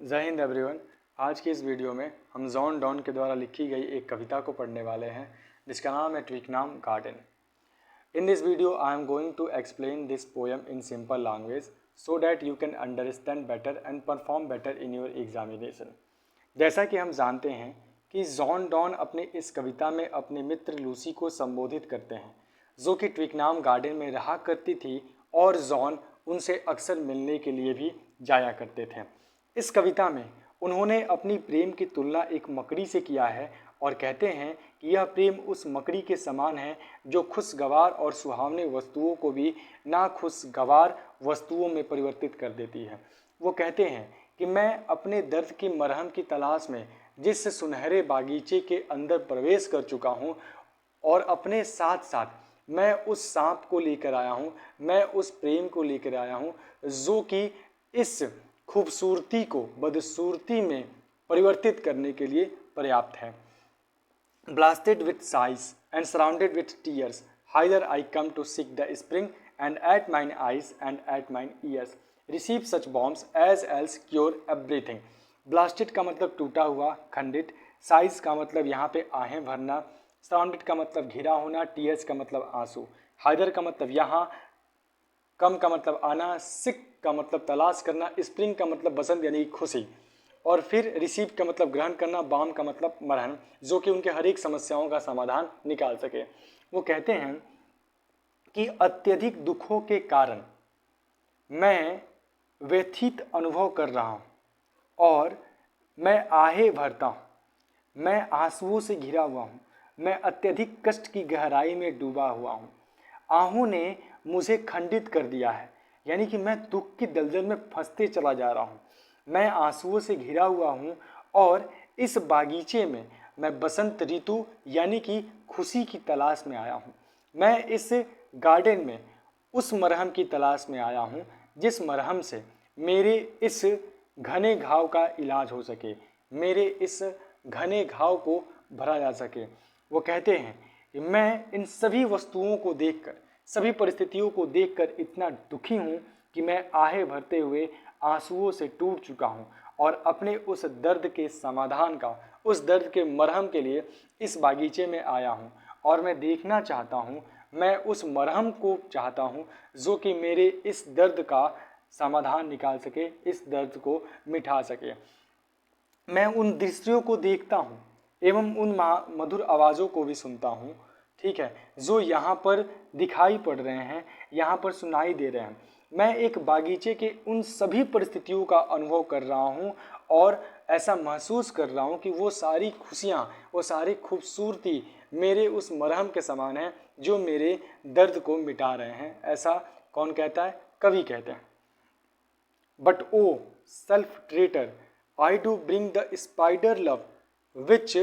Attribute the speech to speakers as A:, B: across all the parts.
A: जय हिंद एवरीवन। आज की इस वीडियो में हम जॉन डॉन के द्वारा लिखी गई एक कविता को पढ़ने वाले हैं जिसका नाम है Twickenham garden. In this video I am going to explain this poem in simple language so that you can understand better and perform better in your examination. जैसा कि हम जानते हैं कि जॉन डॉन अपने इस कविता में अपने मित्र लूसी को संबोधित करते हैं जो कि ट्विकनाम गार्डन में रहा करती थी और जॉन उनसे अक्सर मिलने के लिए भी जाया करते थे। इस कविता में उन्होंने अपनी प्रेम की तुलना एक मकड़ी से किया है और कहते हैं कि यह प्रेम उस मकड़ी के समान है जो खुशगवार और सुहावने वस्तुओं को भी नाखुशगवार वस्तुओं में परिवर्तित कर देती है। वो कहते हैं कि मैं अपने दर्द की मरहम की तलाश में जिस सुनहरे बागीचे के अंदर प्रवेश कर चुका हूँ और अपने साथ साथ मैं उस सांप को लेकर आया हूँ, मैं उस प्रेम को लेकर आया हूँ जो कि इस खूबसूरती को बदसूरती में परिवर्तित करने के लिए पर्याप्त है। Blasted with sighs and surrounded with tears, hither I come to seek the spring, and at mine eyes and at mine ears receive such bombs as else cure everything. Blasted का मतलब टूटा हुआ, खंडित। साइज का मतलब यहाँ पे आहें भरना। सराउंडेड का मतलब घिरा होना। टीयर्स का मतलब आंसू। हाइदर का मतलब यहाँ। कम का मतलब आना। सिक का मतलब तलाश करना। स्प्रिंग का मतलब बसंत यानी खुशी। और फिर रिसीव का मतलब ग्रहण करना। बाम का मतलब मरहम जो कि उनके हर एक समस्याओं का समाधान निकाल सके। वो कहते हैं कि अत्यधिक दुखों के कारण मैं व्यथित अनुभव कर रहा हूँ और मैं आहें भरता हूँ, मैं आंसुओं से घिरा हुआ हूँ, मैं अत्यधिक कष्ट की गहराई में डूबा हुआ हूँ। आहों ने मुझे खंडित कर दिया है, यानी कि मैं दुख की दलदल में फंसते चला जा रहा हूँ। मैं आंसुओं से घिरा हुआ हूँ और इस बागीचे में मैं बसंत ऋतु यानी कि खुशी की तलाश में आया हूँ। मैं इस गार्डन में उस मरहम की तलाश में आया हूँ जिस मरहम से मेरे इस घने घाव का इलाज हो सके, मेरे इस घने घाव को भरा जा सके। वो कहते हैं कि मैं इन सभी वस्तुओं को देखकर, सभी परिस्थितियों को देखकर इतना दुखी हूँ कि मैं आहें भरते हुए आंसुओं से टूट चुका हूँ और अपने उस दर्द के समाधान का, उस दर्द के मरहम के लिए इस बागीचे में आया हूँ और मैं देखना चाहता हूँ, मैं उस मरहम को चाहता हूँ जो कि मेरे इस दर्द का समाधान निकाल सके, इस दर्द को मिटा सके। मैं उन दृश्यों को देखता हूँ एवं उन मधुर आवाज़ों को भी सुनता हूँ, ठीक है, जो यहाँ पर दिखाई पड़ रहे हैं, यहाँ पर सुनाई दे रहे हैं। मैं एक बागीचे के उन सभी परिस्थितियों का अनुभव कर रहा हूँ और ऐसा महसूस कर रहा हूँ कि वो सारी खुशियाँ, वो सारी खूबसूरती मेरे उस मरहम के समान है जो मेरे दर्द को मिटा रहे हैं। ऐसा कौन कहता है? कवि कहते हैं। But O self traitor, I do bring the spider love which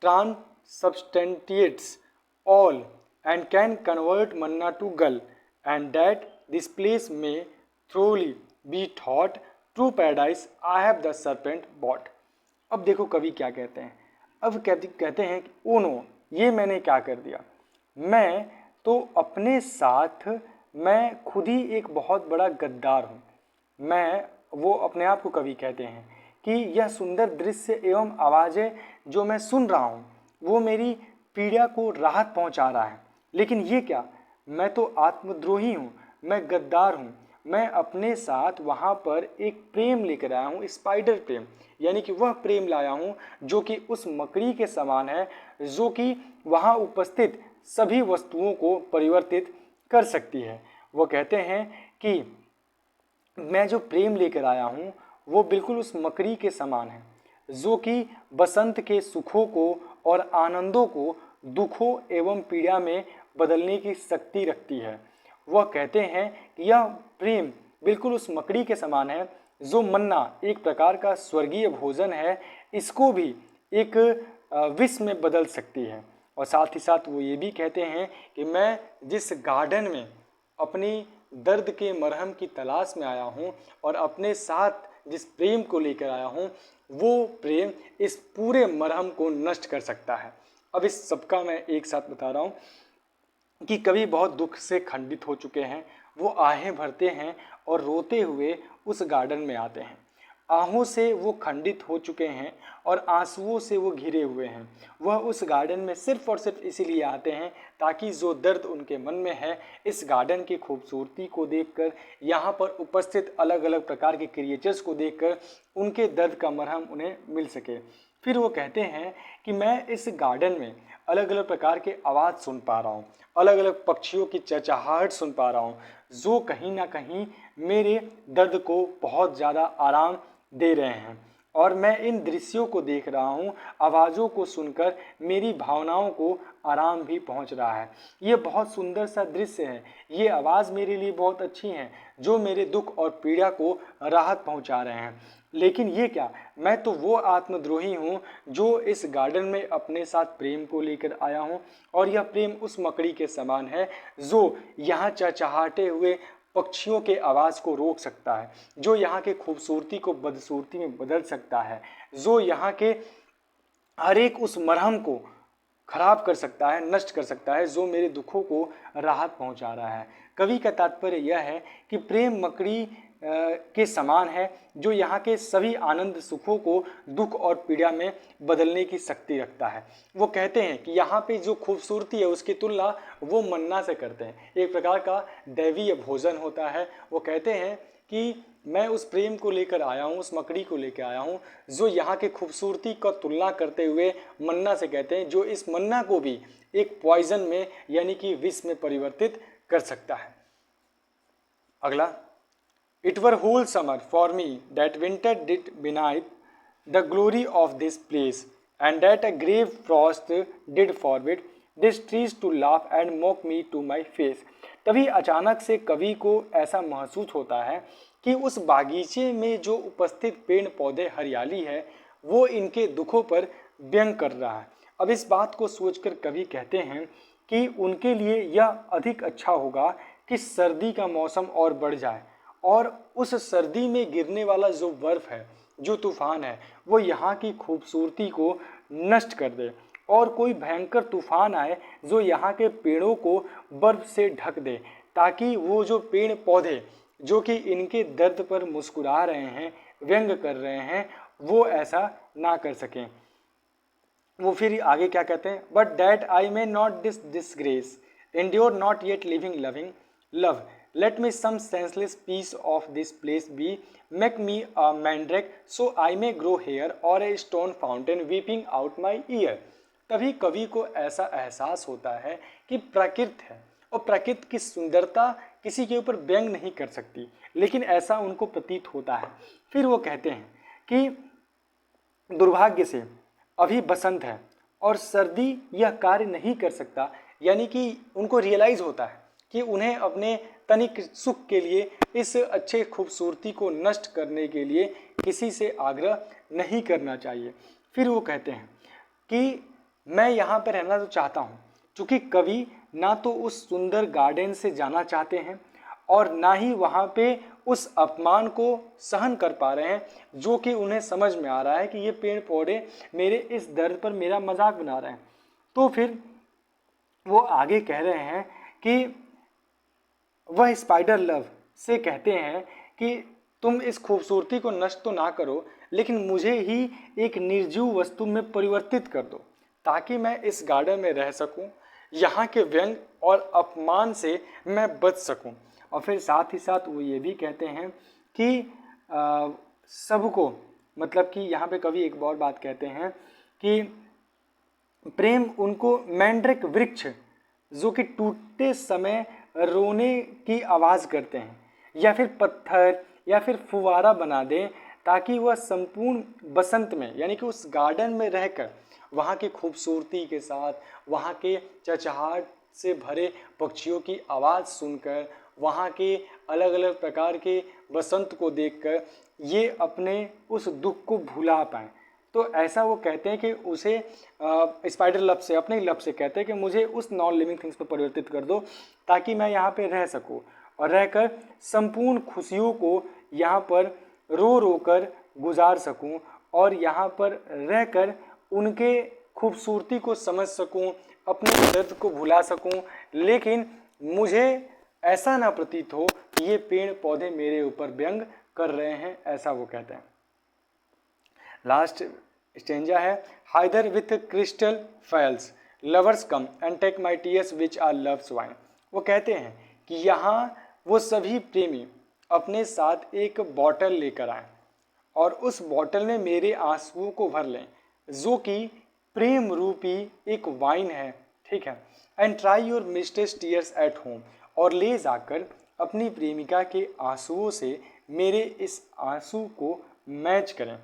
A: transubstantiates all and can convert manna to gall, and that this place may truly be thought true paradise I have the serpent bought. अब देखो कवि क्या कहते हैं। अब कहते हैं कि ओ नो, ये मैंने क्या कर दिया। मैं तो अपने साथ, मैं खुद ही एक बहुत बड़ा गद्दार हूँ। मैं, वो अपने आप को कवि कहते हैं कि यह सुंदर दृश्य एवं आवाज़ें जो मैं सुन रहा हूँ वो मेरी पीड़ा को राहत पहुँचा रहा है, लेकिन ये क्या, मैं तो आत्मद्रोही हूँ, मैं गद्दार हूँ। मैं अपने साथ वहाँ पर एक प्रेम लेकर आया हूँ, स्पाइडर प्रेम, यानी कि वह प्रेम लाया हूँ जो कि उस मकड़ी के समान है जो कि वहाँ उपस्थित सभी वस्तुओं को परिवर्तित कर सकती है। वो कहते हैं कि मैं जो प्रेम लेकर आया हूँ वो बिल्कुल उस मकड़ी के समान है जो कि बसंत के सुखों को और आनंदों को दुखों एवं पीड़ा में बदलने की शक्ति रखती है। वह कहते हैं कि यह प्रेम बिल्कुल उस मकड़ी के समान है जो मन्ना, एक प्रकार का स्वर्गीय भोजन है, इसको भी एक विष में बदल सकती है। और साथ ही साथ वो ये भी कहते हैं कि मैं जिस गार्डन में अपनी दर्द के मरहम की तलाश में आया हूँ और अपने साथ जिस प्रेम को लेकर आया हूँ वो प्रेम इस पूरे मरहम को नष्ट कर सकता है। अब इस सबका मैं एक साथ बता रहा हूँ कि कवि बहुत दुख से खंडित हो चुके हैं, वो आहें भरते हैं और रोते हुए उस गार्डन में आते हैं आहों से वो खंडित हो चुके हैं और आंसुओं से वो घिरे हुए हैं। वह उस गार्डन में सिर्फ और सिर्फ इसीलिए आते हैं ताकि जो दर्द उनके मन में है, इस गार्डन की खूबसूरती को देखकर, यहाँ पर उपस्थित अलग अलग प्रकार के क्रिएचर्स को देखकर उनके दर्द का मरहम उन्हें मिल सके। फिर वो कहते हैं कि मैं इस गार्डन में अलग अलग प्रकार के आवाज़ सुन पा रहा हूँ, अलग अलग पक्षियों की चहचहाहट सुन पा रहा हूँ, जो कहीं ना कहीं मेरे दर्द को बहुत ज़्यादा आराम दे रहे हैं। और मैं इन दृश्यों को देख रहा हूँ, आवाज़ों को सुनकर मेरी भावनाओं को आराम भी पहुँच रहा है। ये बहुत सुंदर सा दृश्य है। ये आवाज़ मेरे लिए बहुत अच्छी हैं जो मेरे दुख और पीड़ा को राहत पहुँचा रहे हैं। लेकिन ये क्या, मैं तो वो आत्मद्रोही हूँ जो इस गार्डन में अपने साथ प्रेम को लेकर आया हूँ, और यह प्रेम उस मकड़ी के समान है जो यहाँ चहचहाते हुए पक्षियों के आवाज़ को रोक सकता है, जो यहाँ के खूबसूरती को बदसूरती में बदल सकता है, जो यहाँ के हर एक उस मरहम को खराब कर सकता है, नष्ट कर सकता है, जो मेरे दुखों को राहत पहुंचा रहा है। कवि का तात्पर्य यह है कि प्रेम मकड़ी के समान है जो यहाँ के सभी आनंद सुखों को दुख और पीड़ा में बदलने की शक्ति रखता है। वो कहते हैं कि यहाँ पे जो खूबसूरती है उसकी तुलना वो मन्ना से करते हैं, एक प्रकार का दैवीय भोजन होता है। वो कहते हैं कि मैं उस प्रेम को लेकर आया हूँ, उस मकड़ी को लेकर आया हूँ जो यहाँ के खूबसूरती का तुलना करते हुए मन्ना से कहते हैं, जो इस मन्ना को भी एक पॉइजन में यानी कि विष में परिवर्तित कर सकता है। अगला, It were whole summer for me that winter did beneath the glory of this place, and that a grave frost did forbid these trees to laugh and mock me to my face। तभी अचानक से कवि को ऐसा महसूस होता है कि उस बागीचे में जो उपस्थित पेड़ पौधे हरियाली है वो इनके दुखों पर व्यंग कर रहा है। अब इस बात को सोचकर कवि कहते हैं कि उनके लिए यह अधिक अच्छा होगा कि सर्दी का मौसम और बढ़ जाए और उस सर्दी में गिरने वाला जो बर्फ़ है, जो तूफ़ान है, वो यहाँ की खूबसूरती को नष्ट कर दे, और कोई भयंकर तूफ़ान आए जो यहाँ के पेड़ों को बर्फ़ से ढक दे, ताकि वो जो पेड़ पौधे जो कि इनके दर्द पर मुस्कुरा रहे हैं, व्यंग कर रहे हैं, वो ऐसा ना कर सकें। वो फिर आगे क्या कहते हैं, but that I may not disgrace endure not yet living loving love, let me some senseless piece of this place be, make me a mandrake so I may grow hair or a stone fountain weeping out my ear। तभी कवि को ऐसा एहसास होता है कि प्रकृति है और प्रकृति की सुंदरता किसी के ऊपर व्यंग नहीं कर सकती, लेकिन ऐसा उनको प्रतीत होता है। फिर वो कहते हैं कि दुर्भाग्य से अभी बसंत है और सर्दी यह कार्य नहीं कर सकता, यानी कि उनको रियलाइज़ होता है कि उन्हें अपने तनिक सुख के लिए इस अच्छे खूबसूरती को नष्ट करने के लिए किसी से आग्रह नहीं करना चाहिए। फिर वो कहते हैं कि मैं यहाँ पर रहना तो चाहता हूँ, क्योंकि कवि ना तो उस सुंदर गार्डन से जाना चाहते हैं और ना ही वहाँ पे उस अपमान को सहन कर पा रहे हैं, जो कि उन्हें समझ में आ रहा है कि ये पेड़ पौधे मेरे इस दर्द पर मेरा मजाक बना रहे हैं। तो फिर वो आगे कह रहे हैं कि वह स्पाइडर लव से कहते हैं कि तुम इस खूबसूरती को नष्ट तो ना करो, लेकिन मुझे ही एक निर्जीव वस्तु में परिवर्तित कर दो ताकि मैं इस गार्डन में रह सकूं, यहाँ के व्यंग और अपमान से मैं बच सकूं। और फिर साथ ही साथ वो ये भी कहते हैं कि सबको, मतलब कि यहाँ पे कवि एक और बात कहते हैं कि प्रेम उनको मैंड्रिक वृक्ष जो कि टूटते समय रोने की आवाज़ करते हैं, या फिर पत्थर या फिर फुवारा बना दें, ताकि वह संपूर्ण बसंत में यानी कि उस गार्डन में रहकर वहाँ की खूबसूरती के साथ, वहाँ के चहचहाहट से भरे पक्षियों की आवाज़ सुनकर, वहाँ के अलग अलग प्रकार के बसंत को देखकर ये अपने उस दुख को भुला पाएँ। तो ऐसा वो कहते हैं कि उसे स्पाइडर लब से, अपने लब से कहते हैं कि मुझे उस नॉन लिविंग थिंग्स पर परिवर्तित कर दो ताकि मैं यहाँ पे रह सकूँ और रहकर संपूर्ण खुशियों को यहाँ पर रो रो कर गुजार सकूँ और यहाँ पर रहकर उनके खूबसूरती को समझ सकूँ, अपने दर्द को भुला सकूँ, लेकिन मुझे ऐसा ना प्रतीत हो कि ये पेड़ पौधे मेरे ऊपर व्यंग कर रहे हैं, ऐसा वो कहते हैं। लास्ट स्टेंजा है, hither with crystal phials lovers come and take my tears which are love's wine. वो कहते हैं कि यहाँ वो सभी प्रेमी अपने साथ एक बॉटल लेकर आए और उस बॉटल में मेरे आंसुओं को भर लें, जो कि प्रेम रूपी एक वाइन है, ठीक है। And try your mistress' tears at home, और ले जाकर अपनी प्रेमिका के आंसुओं से मेरे इस आंसू को मैच करें,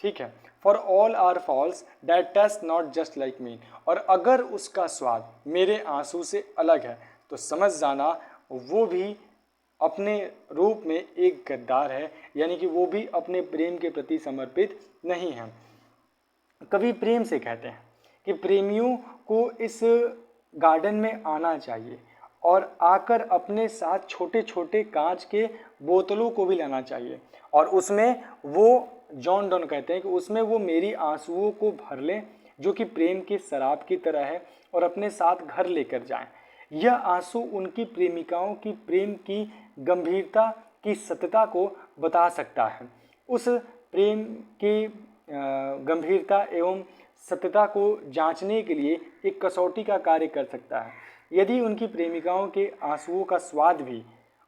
A: ठीक है। For all are false that taste not just like me, और अगर उसका स्वाद मेरे आंसू से अलग है तो समझ जाना वो भी अपने रूप में एक गद्दार है, यानी कि वो भी अपने प्रेम के प्रति समर्पित नहीं है। कवि प्रेम से कहते हैं कि प्रेमियों को इस गार्डन में आना चाहिए और आकर अपने साथ छोटे छोटे कांच के बोतलों को भी लाना चाहिए, और उसमें वो जॉन डॉन कहते हैं कि उसमें वो मेरी आंसुओं को भर लें, जो कि प्रेम की शराब की तरह है, और अपने साथ घर लेकर जाएं। यह आंसू उनकी प्रेमिकाओं की प्रेम की गंभीरता की सत्यता को बता सकता है। उस प्रेम की गंभीरता एवं सत्यता को जांचने के लिए एक कसौटी का कार्य कर सकता है। यदि उनकी प्रेमिकाओं के आंसुओं का स्वाद भी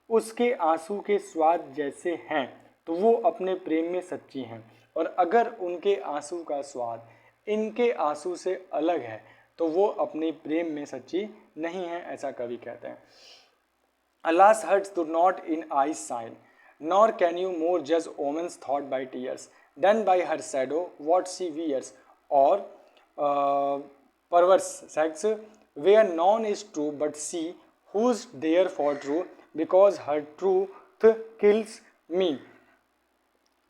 A: उसके आंसू के स्वाद जैसे हैं तो वो अपने प्रेम में सच्ची हैं, और अगर उनके आंसू का स्वाद इनके आंसू से अलग है तो वो अपने प्रेम में सच्ची नहीं है, ऐसा कवि कहते हैं। Alas, hearts do not in eyes shine, nor can you more judge woman's thought by tears than by her shadow what she wears, or perverse sex where none is true but she who's there for true because her truth kills me।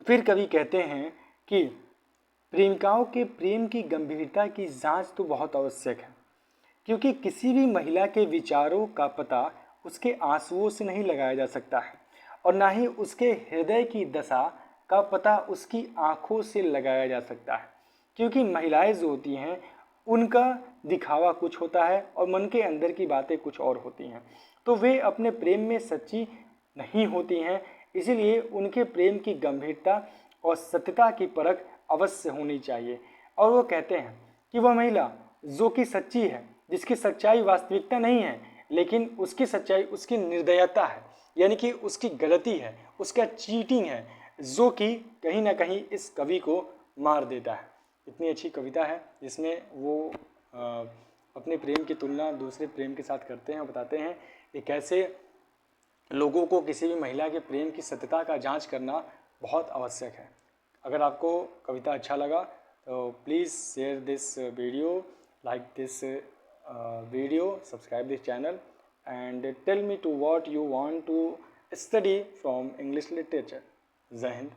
A: फिर कवि कहते हैं कि प्रेमिकाओं के प्रेम की गंभीरता की जांच तो बहुत आवश्यक है, क्योंकि किसी भी महिला के विचारों का पता उसके आंसुओं से नहीं लगाया जा सकता है, और ना ही उसके हृदय की दशा का पता उसकी आंखों से लगाया जा सकता है। क्योंकि महिलाएं जो होती हैं उनका दिखावा कुछ होता है और मन के अंदर की बातें कुछ और होती हैं, तो वे अपने प्रेम में सच्ची नहीं होती हैं। इसीलिए उनके प्रेम की गंभीरता और सत्यता की परख अवश्य होनी चाहिए। और वो कहते हैं कि वह महिला जो कि सच्ची है, जिसकी सच्चाई वास्तविकता नहीं है, लेकिन उसकी सच्चाई उसकी निर्दयता है, यानी कि उसकी गलती है, उसका चीटिंग है, जो कि कहीं ना कहीं इस कवि को मार देता है। इतनी अच्छी कविता है जिसमें वो अपने प्रेम की तुलना दूसरे प्रेम के साथ करते हैं और बताते हैं कि कैसे लोगों को किसी भी महिला के प्रेम की सत्यता का जांच करना बहुत आवश्यक है। अगर आपको कविता अच्छा लगा तो please share this video, like this video, subscribe this channel, and tell me to what you want to study from English literature. Jai Hind.